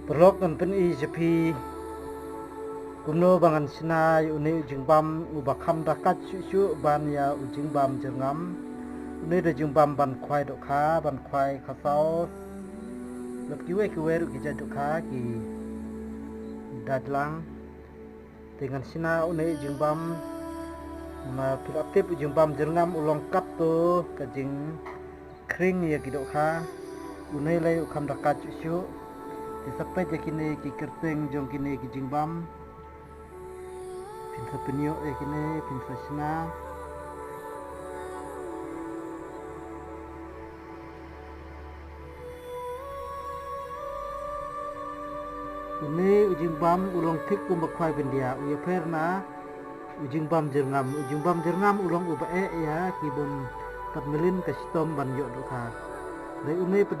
Perlok kan pen IGP kumno bangan sinai uni ujing bam ubakam dakat susu ban ya ujing bam jengam uni de jing bam ban kwai dokha ban kwai khasau lep kiwe ru kija dokha ki dadlang dengan sina uni ujing bam ma pilaktif ujing bam jengam ulong kap to kajing kring ya ki dokha uni lai ukam dakat susu sampai jakini ki kerteng jong kini ki jingbam pinsa penyo kini pinsa sina ini ujingbam ulong tik kumbakwai bendia uya perna ujingbam jernam ulong ubae ya kibum patmelin kastom banyo doka dari unai pede